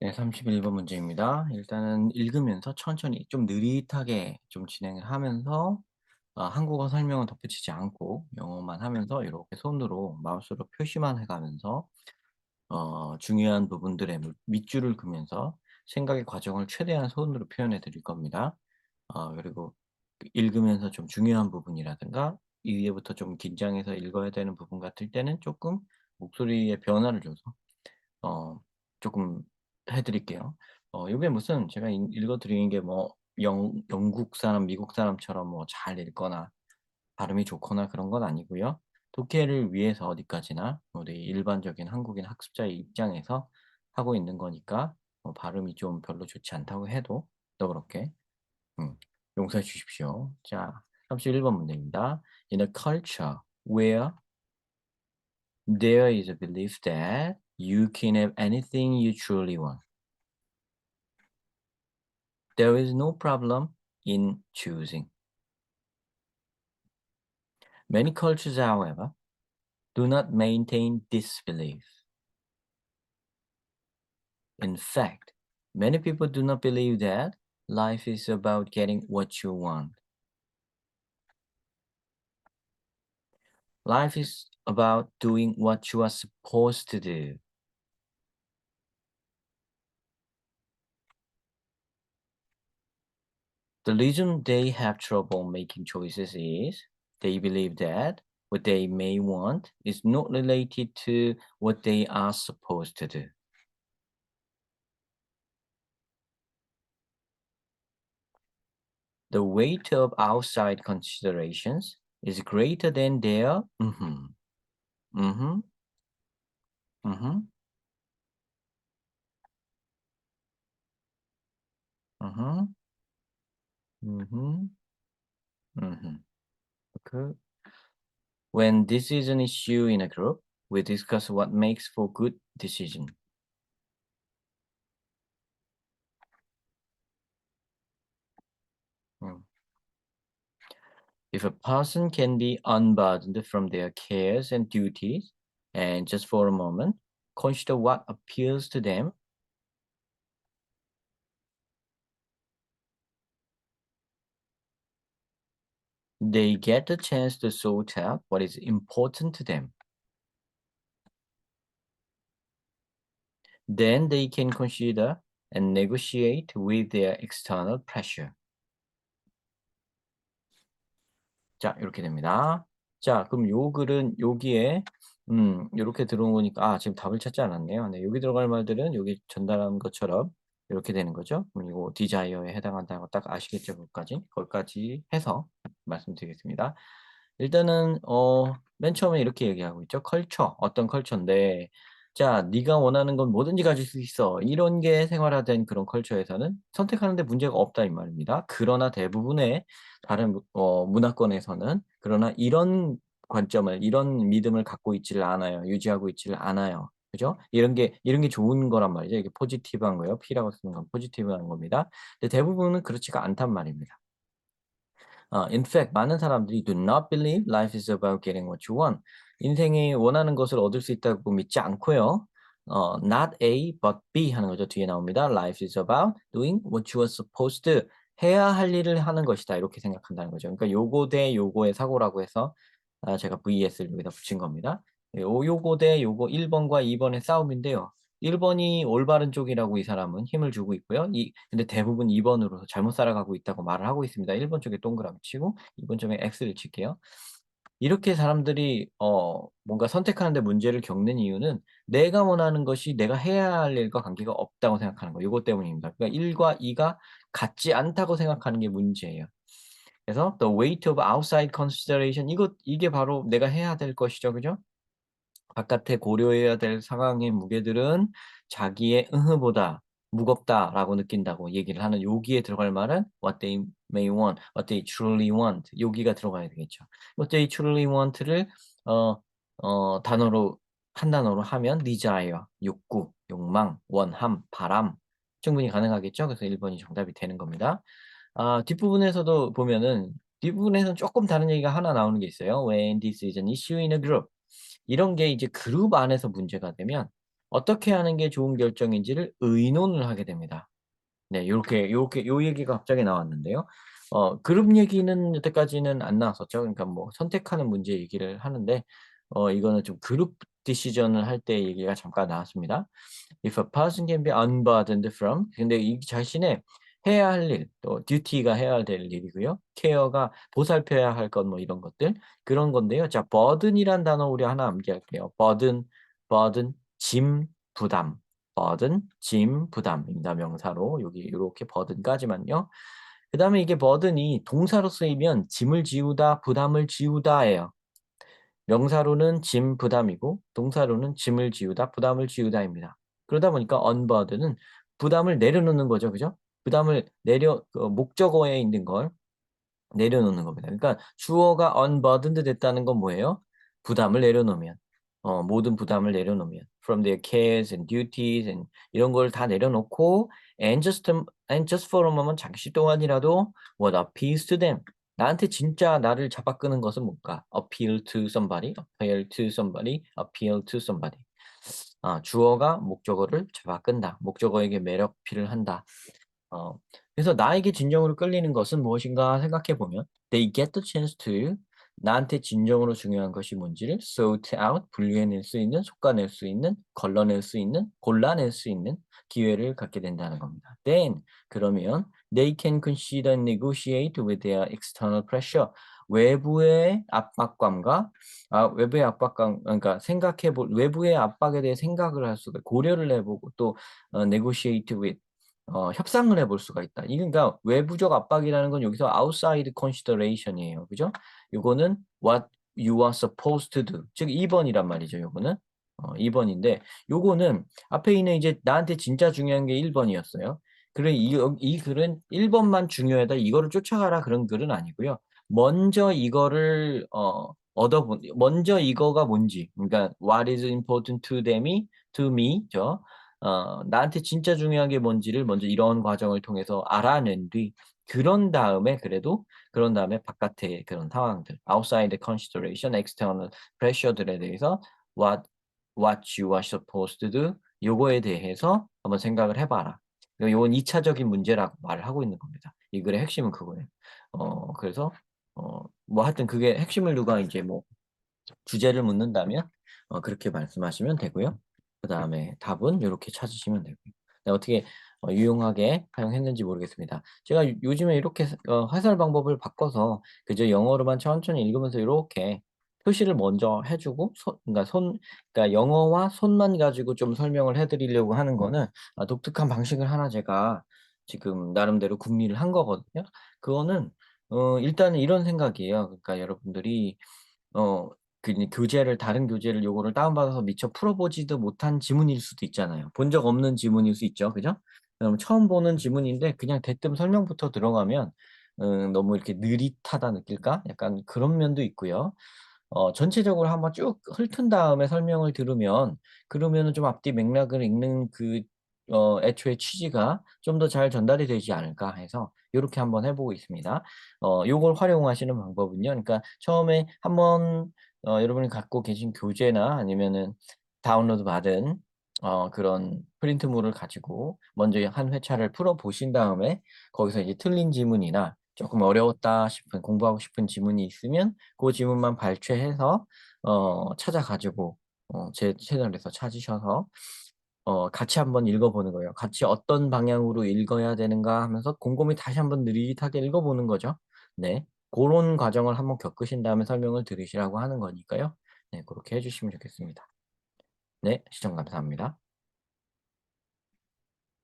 네, 31번 문제입니다. 일단은 읽으면서 천천히 좀 느릿하게 좀 진행을 하면서 한국어 설명은 덧붙이지 않고 영어만 하면서 이렇게 손으로 마우스로 표시만 해 가면서 중요한 부분들의 밑줄을 그으면서 생각의 과정을 최대한 손으로 표현해 드릴 겁니다. 그리고 읽으면서 좀 중요한 부분이라든가 이후부터 좀 긴장해서 읽어야 되는 부분 같을 때는 조금 목소리에 변화를 줘서 어 조금 해 드릴게요. 요게 무슨 제가 읽어 드리는 게 뭐 영국 사람, 미국 사람처럼 뭐 잘 읽거나 발음이 좋거나 그런 건 아니고요. 독해를 위해서 어디까지나 우리 일반적인 한국인 학습자의 입장에서 하고 있는 거니까 발음이 좀 별로 좋지 않다고 해도 너그럽게 음 용서해 주십시오. 자, 31번 문제입니다. In a culture where there is a belief that you can have anything you truly want, there is no problem in choosing. Many cultures, however, do not maintain this belief. In fact, many people do not believe that life is about getting what you want. Life is about doing what you are supposed to do. The reason they have trouble making choices is they believe that what they may want is not related to what they are supposed to do. The weight of outside considerations is greater than their mm-hmm, mm-hmm, mm-hmm, mm-hmm, mm-hmm. Okay. When this is an issue in a group, we discuss what makes for good decision. Mm. If a person can be unburdened from their cares and duties, and just for a moment, consider what appeals to them, they get a chance to sort out what is important to them. Then they can consider and negotiate with their external pressure. 자, 이렇게 됩니다. 자, 그럼 요 글은 여기에 요렇게 들어오니까 지금 답을 찾지 않았네요. 네, 여기 들어갈 말들은 여기 전달한 것처럼 이렇게 되는 거죠. 그럼 이거 디자이어에 해당한다는 거 딱 아시겠죠? 그것까지? 거기까지 해서 말씀드리겠습니다. 일단은 맨 처음에 이렇게 얘기하고 있죠. 컬처, 어떤 컬처인데 자, 네가 원하는 건 뭐든지 가질 수 있어. 이런 게 생활화된 그런 컬처에서는 선택하는 데 문제가 없다 이 말입니다. 그러나 대부분의 다른 문화권에서는 그러나 이런 관점을 이런 믿음을 갖고 있지를 않아요. 유지하고 있지를 않아요. 그죠? 이런 게 좋은 거란 말이죠. 이게 포지티브한 거예요. P라고 쓰는 건 포지티브한 겁니다. 근데 대부분은 그렇지가 않단 말입니다. In fact, 많은 사람들이 do not believe life is about getting what you want. 인생이 원하는 것을 얻을 수 있다고 믿지 않고요. Not A, but B 하는 거죠. 뒤에 나옵니다. Life is about doing what you are supposed to. 해야 할 일을 하는 것이다. 이렇게 생각한다는 거죠. 그러니까 요거 대 요거의 사고라고 해서 제가 VS를 여기다 붙인 겁니다. 요거 대 요거 1번과 2번의 싸움인데요. 1번이 올바른 쪽이라고 이 사람은 힘을 주고 있고요. 근데 대부분 2번으로 잘못 살아가고 있다고 말을 하고 있습니다. 1번 쪽에 동그라미 치고 2번 쪽에 X를 칠게요. 이렇게 사람들이 뭔가 선택하는 데 문제를 겪는 이유는 내가 원하는 것이 내가 해야 할 일과 관계가 없다고 생각하는 거 요것 때문입니다. 그러니까 1과 2가 같지 않다고 생각하는 게 문제예요. 그래서 the weight of outside consideration 이게 바로 내가 해야 될 것이죠. 그죠? 바깥에 고려해야 될 상황의 무게들은 자기의 보다 무겁다라고 느낀다고 얘기를 하는 여기에 들어갈 말은 what they may want, what they truly want 여기가 들어가야 되겠죠. what they truly want를 어 단어로 한 단어로 하면 desire 욕구, 욕망, 원함, 바람 충분히 가능하겠죠. 그래서 1 번이 정답이 되는 겁니다. 뒷부분에서도 보면은 뒷부분에서는 쪼끔 다른 얘기가 하나 나오는 게 있어요. When this is an issue in a group. 이런 게 이제 그룹 안에서 문제가 되면 어떻게 하는 게 좋은 결정인지를 의논을 하게 됩니다. 네. 요렇게 요 얘기가 갑자기 나왔는데요. 그룹 얘기는 여태까지는 안 나왔었죠. 그러니까 뭐 선택하는 문제 얘기를 하는데 이거는 좀 그룹 디시전을 할 때 얘기가 잠깐 나왔습니다. If a person can be unburdened from 근데 이 자신의 해야 할 일 또 duty가 해야 될 일이고요. care가 보살펴야 할 것 뭐 이런 것들 그런 건데요. 자 burden이란 단어 우리 하나 암기할게요. burden 짐, 부담. burden 짐, 부담입니다. 명사로 여기 요렇게 burden까지만요. 그다음에 이게 burden이 동사로 쓰이면 짐을 지우다, 부담을 지우다예요. 명사로는 짐, 부담이고 동사로는 짐을 지우다, 부담을 지우다입니다. 그러다 보니까 unburden은 부담을 내려놓는 거죠. 그죠? 부담을 목적어에 있는 걸 내려놓는 겁니다. 그러니까 주어가 unburdened 됐다는 건 뭐예요? 부담을 내려놓으면. 모든 부담을 내려놓으면. From their cares and duties and 이런 걸 다 내려놓고 and just for a moment 잠시 동안이라도 what appeals to them. 나한테 진짜 나를 잡아끄는 것은 뭘까? appeal to somebody, appeal to somebody, appeal to somebody. 주어가 목적어를 잡아끈다. 목적어에게 매력 어필을 한다. 어 그래서 나에게 진정으로 끌리는 것은 무엇인가 생각해 보면 they get the chance to 나한테 진정으로 중요한 것이 뭔지를 sort out 분류해낼 수 있는, 솎아낼 수 있는, 걸러낼 수 있는, 골라낼 수 있는 기회를 갖게 된다는 겁니다. Then 그러면 they can consider and negotiate with their external pressure 외부의 압박감과 외부의 압박감 그러니까 생각해 볼 외부의 압박에 대해 생각을 할 수가 고려를 해 보고 또 negotiate with 협상을 해볼 수가 있다. 이 그러니까 외부적 압박이라는 건 여기서 outside consideration이에요. 그죠? 요거는 what you are supposed to do. 즉 2 번이란 말이죠, 요거는. 2 번인데 요거는 앞에 있는 이제 나한테 진짜 중요한 게 1 번이었어요. 그래 이 글은 1 번만 중요하다. 이거를 쫓아가라 그런 글은 아니고요. 먼저 이거를 먼저 이거가 뭔지 그러니까 what is important to me죠. 나한테 진짜 중요한 게 뭔지를 먼저 이런 과정을 통해서 알아낸 뒤 그런 다음에 바깥의 그런 상황들 outside consideration, external pressure들에 대해서 what you are supposed to do 요거에 대해서 한번 생각을 해 봐라. 요건 2 차적인 문제라고 말을 하고 있는 겁니다. 이 글의 핵심은 그거예요. 그래서 뭐 하여튼 그게 핵심을 누가 이제 뭐 주제를 묻는다면 그렇게 말씀하시면 되고요. 그다음에 답은 요렇게 찾으시면 되고요. 네 어떻게 유용하게 사용했는지 모르겠습니다. 제가 요즘에 이렇게 해설 방법을 바꿔서 그저 영어로만 천천히 읽으면서 요렇게 표시를 먼저 해 주고 그러니까 영어와 손만 가지고 좀 설명을 해 드리려고 하는 거는 독특한 방식을 하나 제가 지금 나름대로 궁리를 한 거거든요. 그거는 일단은 이런 생각이에요. 그러니까 여러분들이 어 교재를 다른 교재를 요거를 다운받아서 미처 풀어보지도 못한 지문일 수도 있잖아요. 본 적 없는 지문일 수 있죠. 그죠? 그럼 처음 보는 지문인데 그냥 대뜸 설명부터 들어가면 너무 이렇게 느릿하다 느낄까? 약간 그런 면도 있고요. 전체적으로 한번 쭉 훑은 다음에 설명을 들으면 그러면은 좀 앞뒤 맥락을 읽는 애초에 취지가 좀 더 잘 전달이 되지 않을까 해서 요렇게 한번 해 보고 있습니다. 요걸 활용하시는 방법은요. 그러니까 처음에 한번 여러분이 갖고 계신 교재나 아니면은 다운로드 받은 그런 프린트물을 가지고 먼저 한 회차를 풀어 보신 다음에 거기서 이제 틀린 지문이나 쪼끔 어려웠다 싶은 공부하고 싶은 지문이 있으면 고 지문만 발췌해서 찾아 가지고 제 채널에서 찾으셔서 같이 한번 읽어 보는 거예요. 같이 '어떤 방향으로 읽어야 되는가.' 하면서 곰곰이 다시 한번 느릿하게 읽어 보는 거죠. 네. 고런 과정을 한번 겪으신 다음에 설명을 들으시라고 하는 거니까요. 네 고렇게 해 주시면 좋겠습니다. 네. 시청 감사합니다.